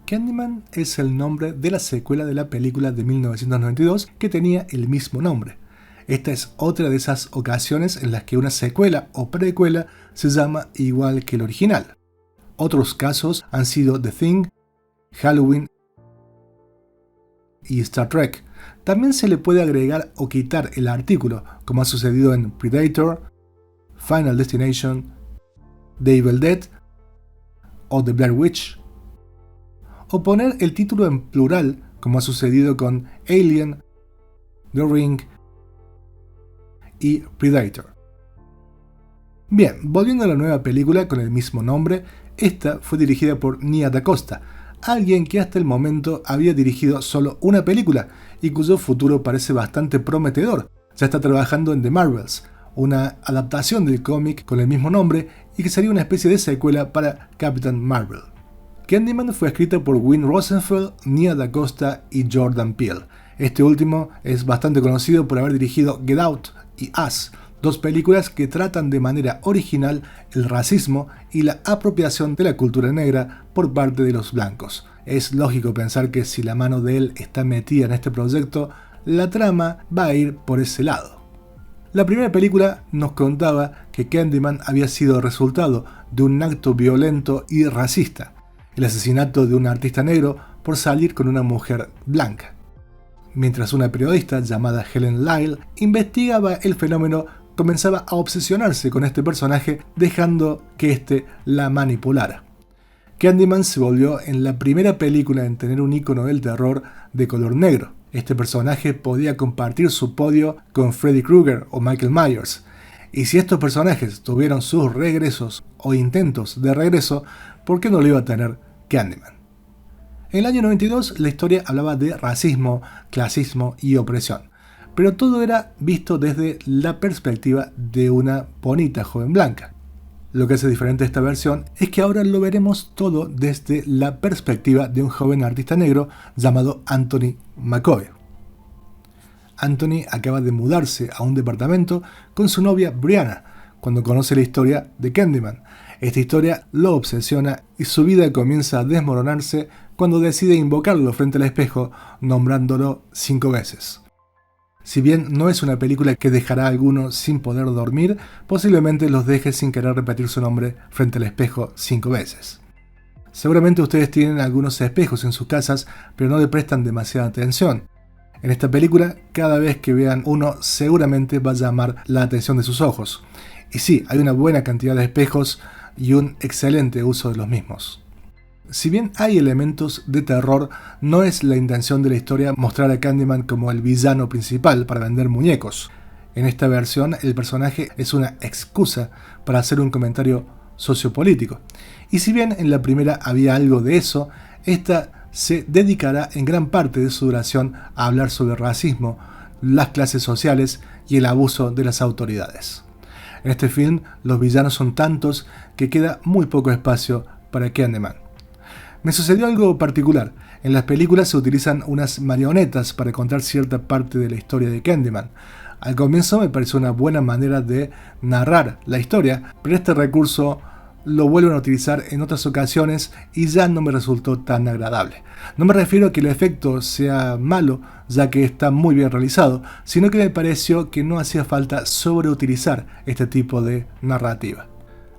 Candyman es el nombre de la secuela de la película de 1992 que tenía el mismo nombre. Esta es otra de esas ocasiones en las que una secuela o precuela se llama igual que el original. Otros casos han sido The Thing, Halloween y Star Trek. También se le puede agregar o quitar el artículo, como ha sucedido en Predator, Final Destination, The Evil Dead o The Blair Witch. O poner el título en plural, como ha sucedido con Alien, The Ring y Predator. Bien, volviendo a la nueva película con el mismo nombre, esta fue dirigida por Nia Da Costa, alguien que hasta el momento había dirigido solo una película y cuyo futuro parece bastante prometedor. Ya está trabajando en The Marvels, una adaptación del cómic con el mismo nombre y que sería una especie de secuela para Captain Marvel. Candyman fue escrita por Win Rosenfeld, Nia Da Costa y Jordan Peele. Este último es bastante conocido por haber dirigido Get Out y Us, dos películas que tratan de manera original el racismo y la apropiación de la cultura negra por parte de los blancos. Es lógico pensar que si la mano de él está metida en este proyecto, la trama va a ir por ese lado. La primera película nos contaba que Candyman había sido resultado de un acto violento y racista, el asesinato de un artista negro por salir con una mujer blanca. Mientras una periodista llamada Helen Lyle investigaba el fenómeno, comenzaba a obsesionarse con este personaje, dejando que éste la manipulara. Candyman se volvió en la primera película en tener un icono del terror de color negro. Este personaje podía compartir su podio con Freddy Krueger o Michael Myers. Y si estos personajes tuvieron sus regresos o intentos de regreso, ¿por qué no lo iba a tener Candyman? En el año 92 la historia hablaba de racismo, clasismo y opresión, pero todo era visto desde la perspectiva de una bonita joven blanca. Lo que hace diferente esta versión es que ahora lo veremos todo desde la perspectiva de un joven artista negro llamado Anthony McCoy. Anthony acaba de mudarse a un departamento con su novia Brianna cuando conoce la historia de Candyman. Esta historia lo obsesiona y su vida comienza a desmoronarse cuando decide invocarlo frente al espejo, nombrándolo 5 veces. Si bien no es una película que dejará a algunos sin poder dormir, posiblemente los deje sin querer repetir su nombre frente al espejo 5 veces. Seguramente ustedes tienen algunos espejos en sus casas, pero no le prestan demasiada atención. En esta película, cada vez que vean uno, seguramente va a llamar la atención de sus ojos. Y sí, hay una buena cantidad de espejos y un excelente uso de los mismos. Si bien hay elementos de terror, no es la intención de la historia mostrar a Candyman como el villano principal para vender muñecos. En esta versión, el personaje es una excusa para hacer un comentario sociopolítico. Y si bien en la primera había algo de eso, esta se dedicará en gran parte de su duración a hablar sobre el racismo, las clases sociales y el abuso de las autoridades. En este film, los villanos son tantos que queda muy poco espacio para Candyman. Me sucedió algo particular. En las películas se utilizan unas marionetas para contar cierta parte de la historia de Candyman. Al comienzo me pareció una buena manera de narrar la historia, pero este recurso lo vuelven a utilizar en otras ocasiones y ya no me resultó tan agradable. No me refiero a que el efecto sea malo, ya que está muy bien realizado, sino que me pareció que no hacía falta sobreutilizar este tipo de narrativa.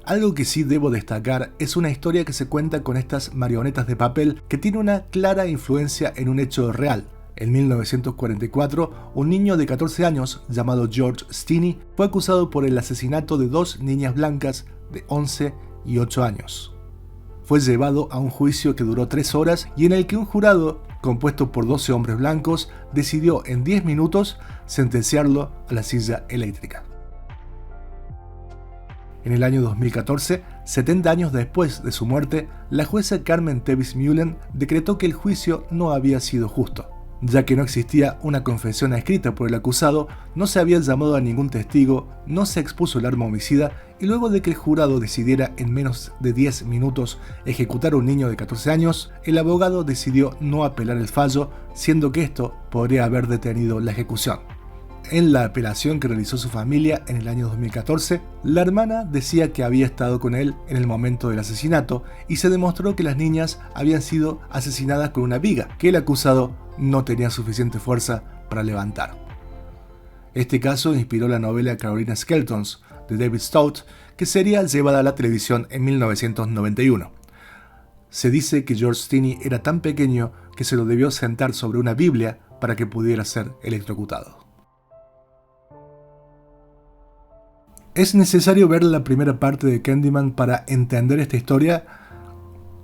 Algo que sí debo destacar es una historia que se cuenta con estas marionetas de papel que tiene una clara influencia en un hecho real. En 1944, un niño de 14 años llamado George Stinney fue acusado por el asesinato de 2 niñas blancas de 11 y 8 años. Fue llevado a un juicio que duró 3 horas y en el que un jurado, compuesto por 12 hombres blancos, decidió en 10 minutos sentenciarlo a la silla eléctrica. En el año 2014, 70 años después de su muerte, la jueza Carmen Tevis Mullen decretó que el juicio no había sido justo, ya que no existía una confesión escrita por el acusado, no se había llamado a ningún testigo, no se expuso el arma homicida y luego de que el jurado decidiera en menos de 10 minutos ejecutar a un niño de 14 años, el abogado decidió no apelar el fallo, siendo que esto podría haber detenido la ejecución. En la apelación que realizó su familia en el año 2014, la hermana decía que había estado con él en el momento del asesinato y se demostró que las niñas habían sido asesinadas con una viga que el acusado no tenía suficiente fuerza para levantar. Este caso inspiró la novela Carolina Skeltons de David Stout, que sería llevada a la televisión en 1991. Se dice que George Stinney era tan pequeño que se lo debió sentar sobre una Biblia para que pudiera ser electrocutado. ¿Es necesario ver la primera parte de Candyman para entender esta historia?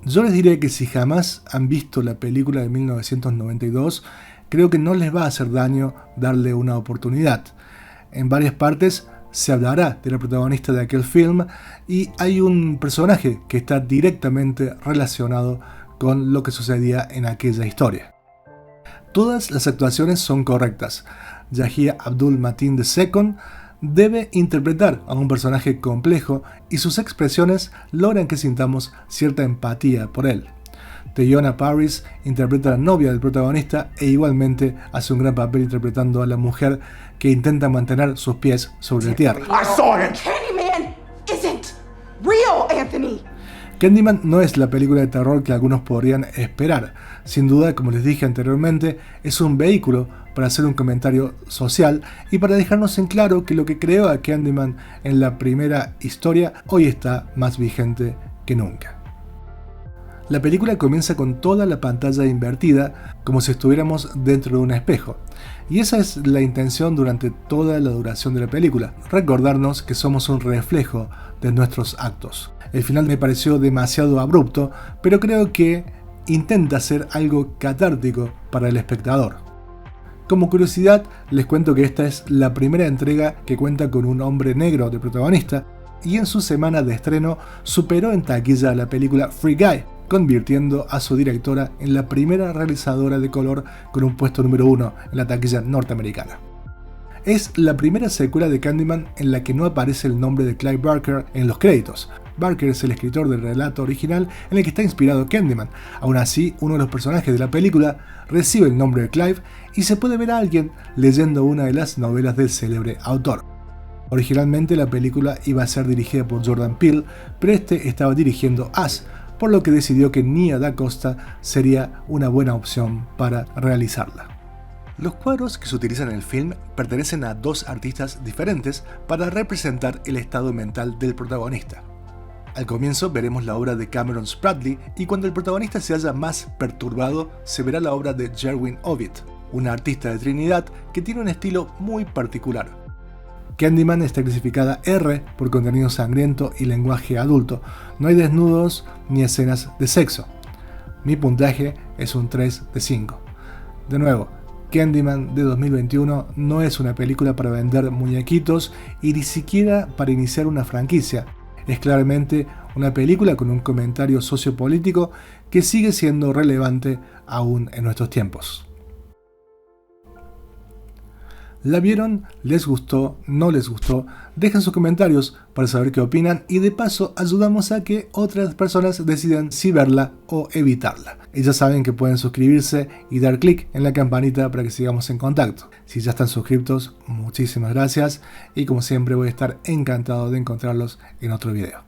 Yo les diré que si jamás han visto la película de 1992, creo que no les va a hacer daño darle una oportunidad. En varias partes se hablará de la protagonista de aquel film y hay un personaje que está directamente relacionado con lo que sucedía en aquella historia. Todas las actuaciones son correctas. Yahya Abdul-Mateen II debe interpretar a un personaje complejo y sus expresiones logran que sintamos cierta empatía por él. Teyonah Parris interpreta a la novia del protagonista e igualmente hace un gran papel interpretando a la mujer que intenta mantener sus pies sobre la tierra. Candyman isn't real, Anthony. Candyman no es la película de terror que algunos podrían esperar. Sin duda, como les dije anteriormente, es un vehículo para hacer un comentario social y para dejarnos en claro que lo que creó a Candyman en la primera historia hoy está más vigente que nunca. La película comienza con toda la pantalla invertida, como si estuviéramos dentro de un espejo. Y esa es la intención durante toda la duración de la película, recordarnos que somos un reflejo de nuestros actos. El final me pareció demasiado abrupto, pero creo que intenta ser algo catártico para el espectador. Como curiosidad, les cuento que esta es la primera entrega que cuenta con un hombre negro de protagonista, y en su semana de estreno superó en taquilla la película Free Guy, convirtiendo a su directora en la primera realizadora de color con un puesto número 1 en la taquilla norteamericana. Es la primera secuela de Candyman en la que no aparece el nombre de Clive Barker en los créditos. Barker es el escritor del relato original en el que está inspirado Candyman. Aún así, uno de los personajes de la película recibe el nombre de Clive y se puede ver a alguien leyendo una de las novelas del célebre autor. Originalmente la película iba a ser dirigida por Jordan Peele, pero este estaba dirigiendo Us, por lo que decidió que Nia Da Costa sería una buena opción para realizarla. Los cuadros que se utilizan en el film pertenecen a dos artistas diferentes para representar el estado mental del protagonista. Al comienzo veremos la obra de Cameron Spradley y cuando el protagonista se halla más perturbado se verá la obra de Jerwin Ovid, una artista de Trinidad que tiene un estilo muy particular. Candyman está clasificada R por contenido sangriento y lenguaje adulto. No hay desnudos ni escenas de sexo. Mi puntaje es un 3 de 5. De nuevo, Candyman de 2021 no es una película para vender muñequitos y ni siquiera para iniciar una franquicia. Es claramente una película con un comentario sociopolítico que sigue siendo relevante aún en nuestros tiempos. ¿La vieron? ¿Les gustó? ¿No les gustó? Dejen sus comentarios para saber qué opinan y de paso ayudamos a que otras personas decidan si verla o evitarla. Y ya saben que pueden suscribirse y dar clic en la campanita para que sigamos en contacto. Si ya están suscriptos, muchísimas gracias y como siempre voy a estar encantado de encontrarlos en otro video.